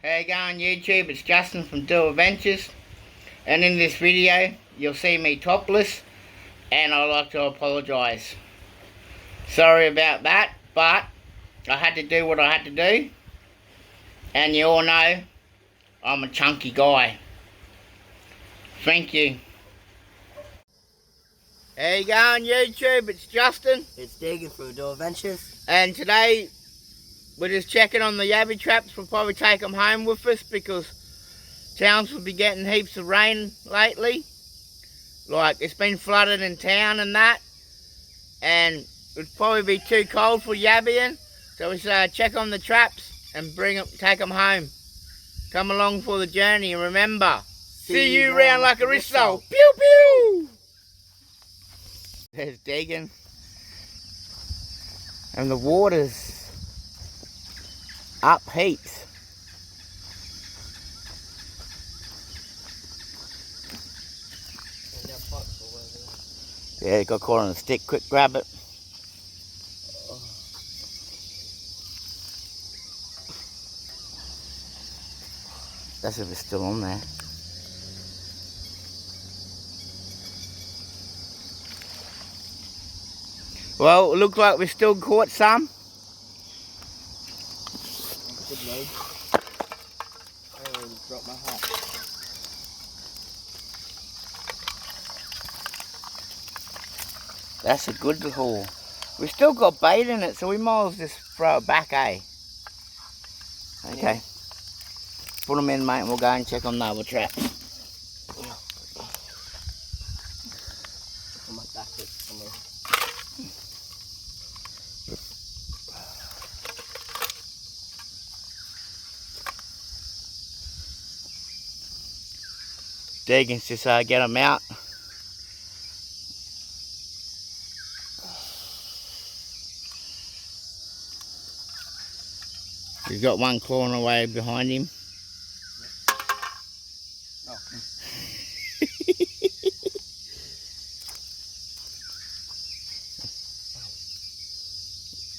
How you going YouTube? It's Justin from Do Adventures, and in this video you'll see me topless, and I'd like to apologise. Sorry about that, but I had to do what I had to do, and you all know I'm a chunky guy. Thank you. How you going YouTube? It's Justin. It's Dagan from Do Adventures. And today we're just checking on the yabby traps. We'll probably take them home with us because towns will be getting heaps of rain lately. Like, it's been flooded in town and that. And it'd probably be too cold for yabbying. So we say check on the traps and take them home. Come along for the journey. And remember, see you round like a Risto. Pew pew! There's Dagan. And the water's up heaps. Yeah, got caught on a stick. Quick, grab it. That's if it's still on there. Well, it looks like we still caught some. Good load. I almost dropped my hat. That's a good haul. We still got bait in it, so we might as well just throw it back, eh? Okay. Put them in, mate, and we'll go and check on the other traps. My back is somewhere. Deegan's just get them out. He's got one clawing away behind him. Oh.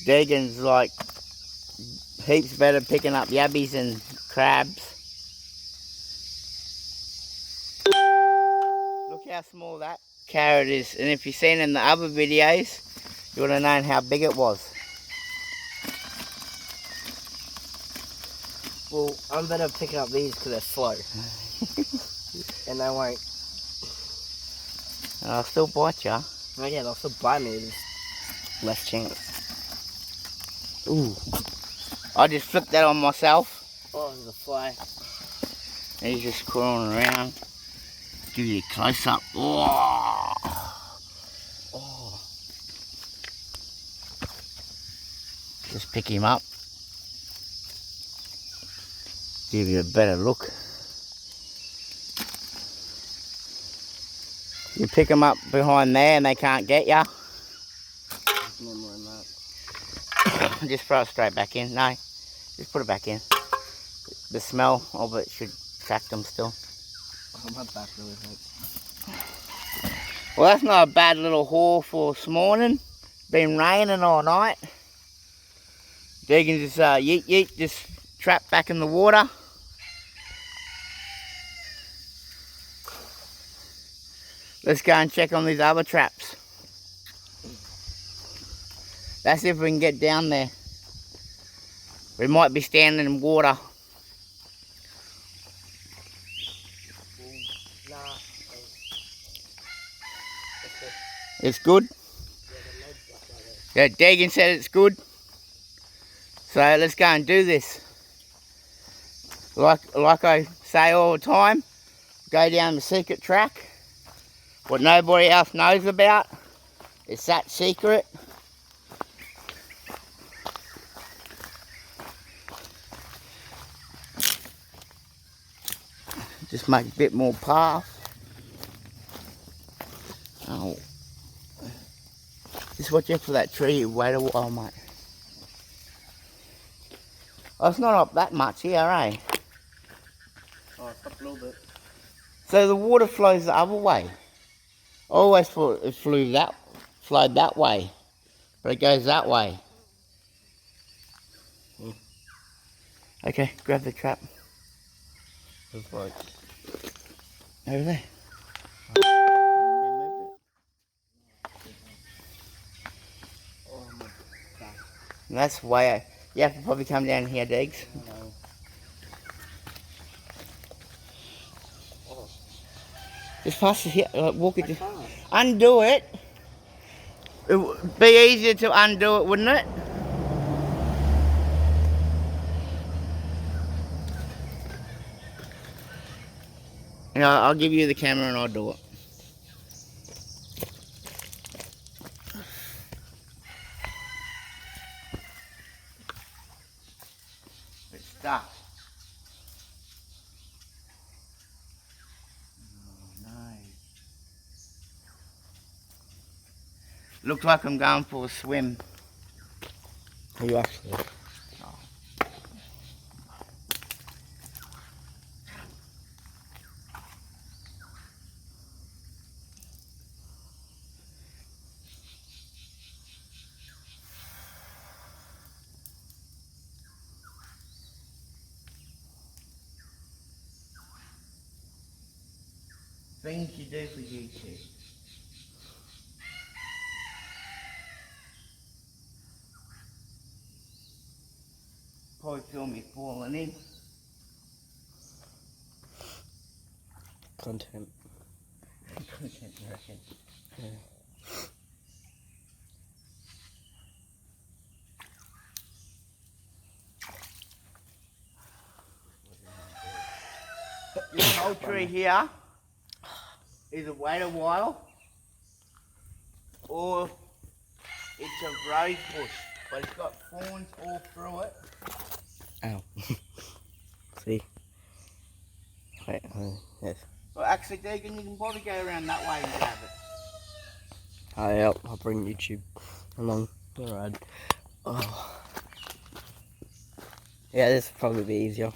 Deegan's like heaps better picking up yabbies than crabs. Look how small that carrot is, and if you've seen in the other videos, you would have known how big it was. Well, I'm better picking up these because they're slow. And they won't. And I'll still bite ya. Oh yeah, they'll still bite me. There's less chance. Ooh. I just flipped that on myself. Oh, there's a fly. And he's just crawling around. Give you a close up. Oh. Oh. Just pick him up. Give you a better look. You pick them up behind there and they can't get you. There's no more than that. Just throw it straight back in. No, just put it back in. The smell of it should attract them still. Oh, my back really hurts. Well, that's not a bad little haul for this morning. Been raining all night. Deegan just yeet just trapped back in the water. Let's go and check on these other traps. That's if we can get down there. We might be standing in water. It's good? Yeah, Dagan said it's good. So let's go and do this. Like I say all the time, go down the secret track. What nobody else knows about. It's that secret. Just make a bit more path. Oh. Just watch out for that tree. Wait a while, mate. Oh, it's not up that much here, eh? Oh, it's up a little bit. So the water flows the other way. I always thought it flowed that way, but it goes that way. Okay, grab the trap. It's like Over there. oh my god. And that's why you have to probably come down here, Diggs. Just pass it here. Walk it. Undo it. It would be easier to undo it, wouldn't it? You know, I'll give you the camera and I'll do it. It's stuck. Oh, no. Looks like I'm going for a swim. Are you actually? Things you do for YouTube. Probably feel me falling in. Content. Content, you reckon? Yeah. This whole tree here either wait a while or it's a rose bush, but it's got thorns all through it. Ow. See? Wait, yes. Well, actually, Deegan, you can probably go around that way and grab it. I'll bring YouTube along the ride. Oh. Yeah, this will probably be easier.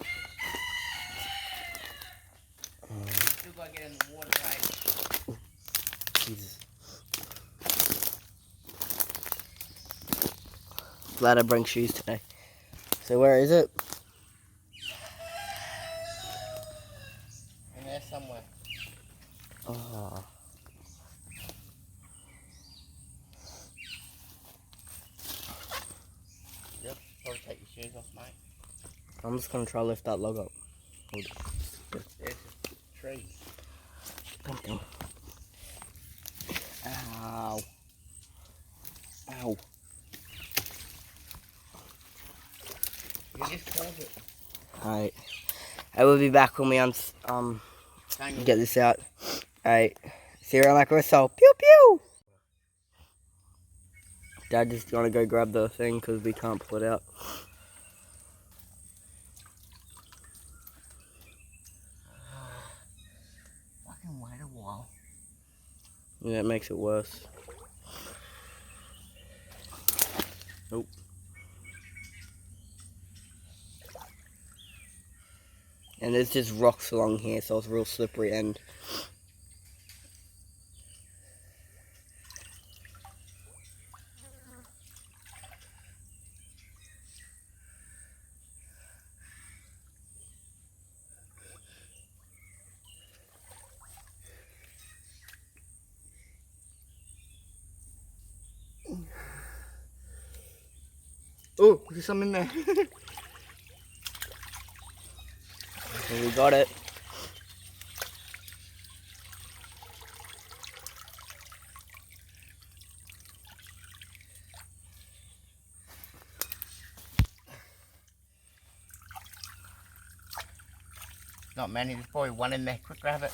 Still got to get in the water, right? Jesus. Glad I bring shoes today. So where is it? In there somewhere. Oh. Yep, probably take your shoes off, mate. I'm just gonna try to lift that log up. Hold it. There's a tree. Thank you. Ow. Ow. You can just hold it. Alright. I will be back when we get this out. Alright. See you around like a whistle. Pew pew! Dad just gonna go grab the thing because we can't pull it out. Fucking wait a while. Yeah, it makes it worse. Nope. And there's just rocks along here, so it's real slippery and oh, there's some in there. well, we got it. Not many, there's probably one in there. Quick, grab it.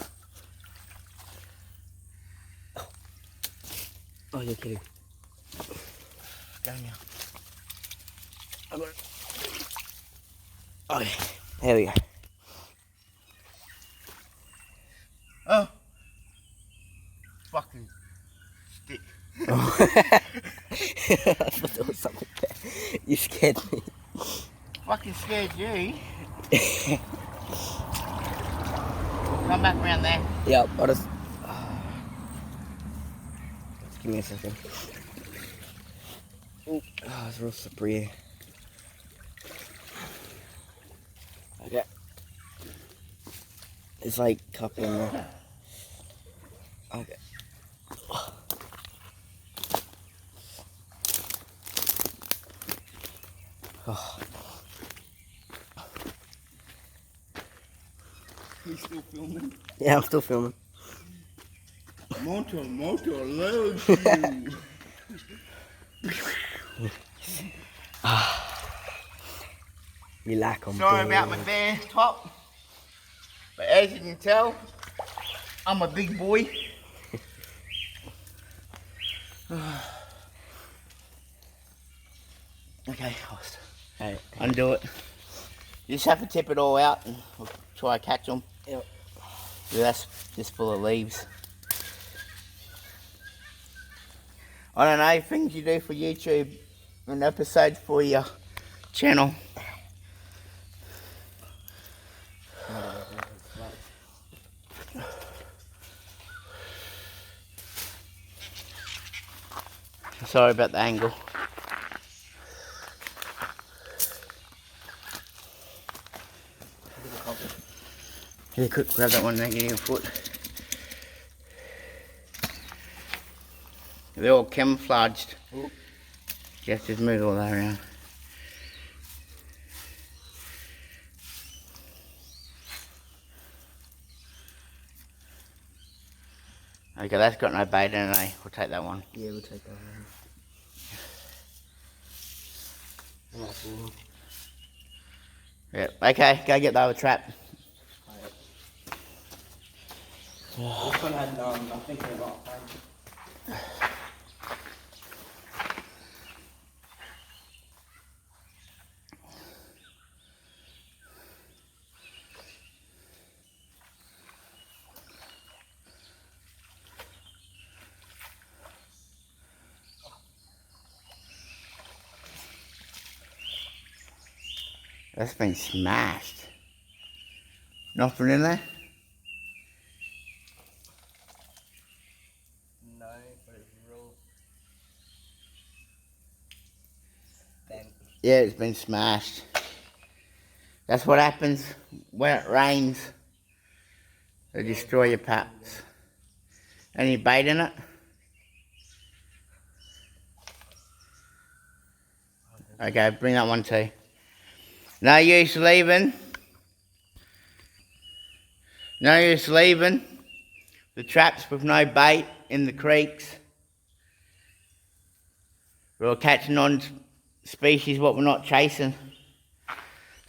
Oh, you're kidding. Go now. I got it. Okay, there we go. Oh. Fucking stick. Oh. I thought there was something there. You scared me. Fucking scared you. Come back around there. Yep, I'll just... Just give me a second. Ooh, oh, it's real slippery here. Okay. It's like copy in there. Okay. Oh. You still filming? Yeah, I'm still filming. Motor loads you. You like 'em. Sorry about my bare top, but as you can tell, I'm a big boy. Okay, host. Alright. Undo it. You just have to tip it all out and we'll try to catch them. Yep. Yeah, that's just full of leaves. I don't know, things you do for YouTube and episodes for your channel. Sorry about the angle. Yeah, quick, grab that one and get your foot. They're all camouflaged. Ooh. Just move all that around. Okay, that's got no bait in it, eh? We'll take that one. Yeah, we'll take that one. Yeah, okay, go get the other trap. This one had, I'm thinking about That's been smashed. Nothing in there? No, but it's real bent. Yeah, it's been smashed. That's what happens when it rains. They destroy your paps. Any bait in it? Okay, bring that one too. No use leaving. No use leaving the traps with no bait in the creeks. We're catching on species what we're not chasing.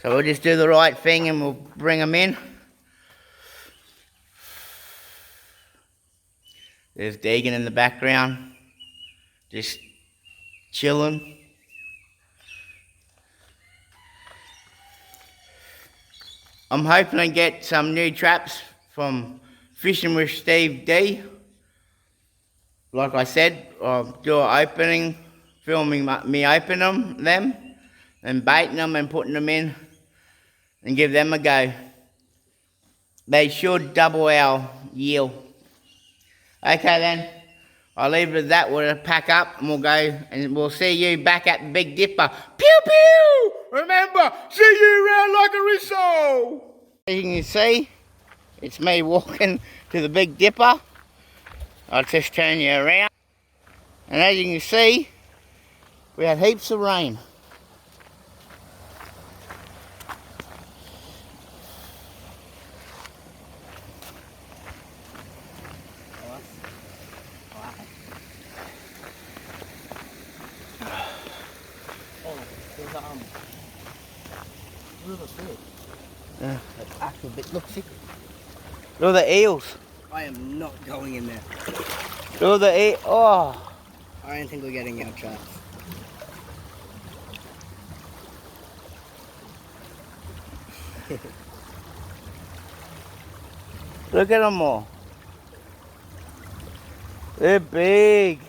So we'll just do the right thing and we'll bring them in. There's Deegan in the background, just chilling. I'm hoping to get some new traps from Fishing with Steve D. Like I said, I'll do an opening, filming me opening them, and baiting them and putting them in and give them a go. They should double our yield. Okay then, I'll leave it at that. We'll pack up and we'll go and we'll see you back at the Big Dipper. Pew pew! Remember, see you around like a rissole. As you can see, it's me walking to the Big Dipper. I'll just turn you around. And as you can see, we had heaps of rain. Look at the fish. Yeah. Actual bit. Look, see. Look at the eels. I am not going in there. Look at the eels. Oh. I don't think we're getting our traps. Look at them all. They're big.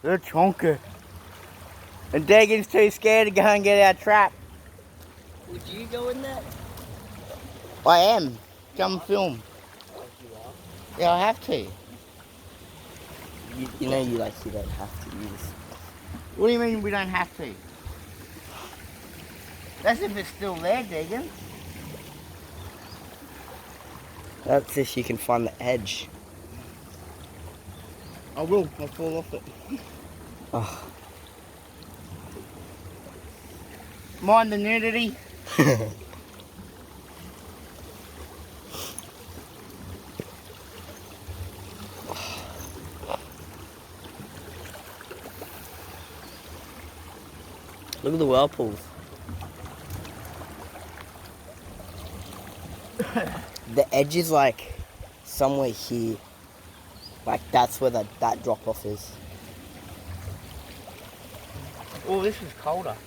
They're chunky. And Deegan's too scared to go and get our trap. Would you go in there? I am. Come film. Oh, you are? Yeah, I have to. You know you don't have to use. What do you mean we don't have to? That's if it's still there, Deegan. That's if you can find the edge. I will. I'll fall off it. Oh. Mind the nudity. Look at the whirlpools. The edge is like somewhere here. Like that's where that drop off is. Oh, this is colder.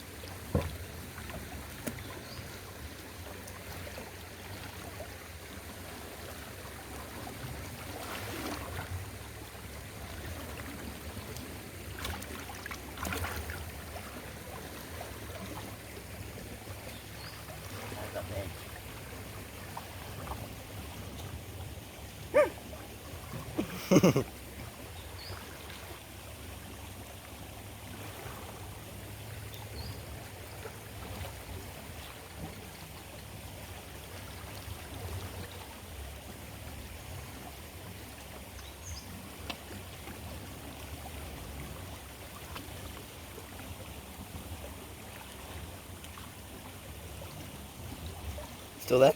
Still there?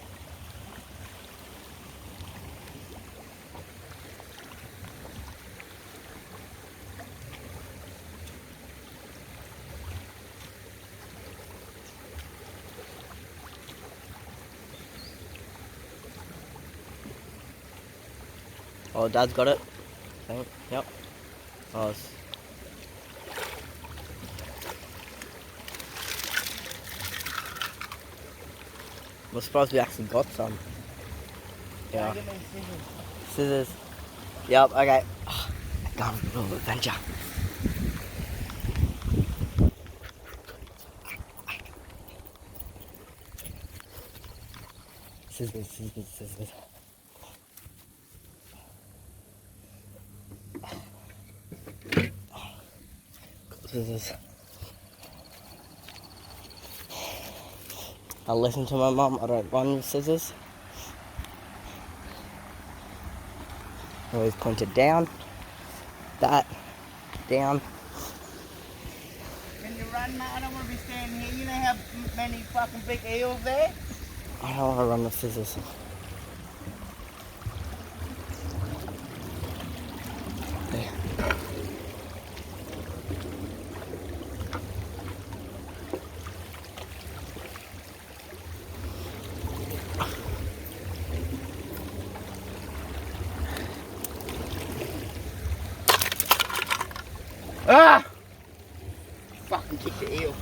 Oh, Dad's got it. I think. Yep. Oh, I'm surprised we actually got some. Yeah. Scissors. Yep, okay. Oh, go on a little adventure. Scissors, scissors, scissors. Scissors. I listen to my mum, I don't run with scissors. I always point it down, that, down. Can you run, mate? I don't want to be standing here. You know how many fucking big eels there? I don't want to run with scissors. There. Ah! Fucking kicked the eel.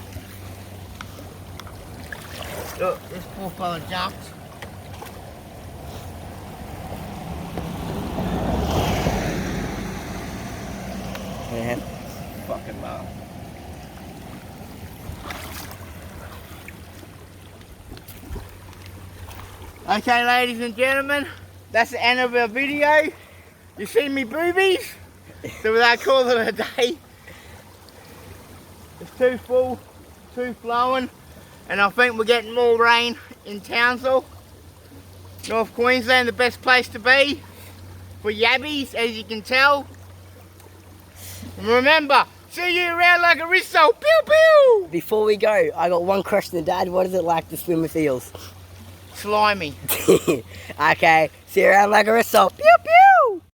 Look, this poor fella jumped. Yeah. Fucking well. Okay, ladies and gentlemen, that's the end of our video. You see me boobies? So without calling it a day. It's too full, too flowing, and I think we're getting more rain in Townsville. North Queensland, the best place to be for yabbies, as you can tell. And remember, see you around like a Rizzo. Pew pew! Before we go, I got one question, Dad. What is it like to swim with eels? Slimy. Okay, see you around like a Rizzo. Pew!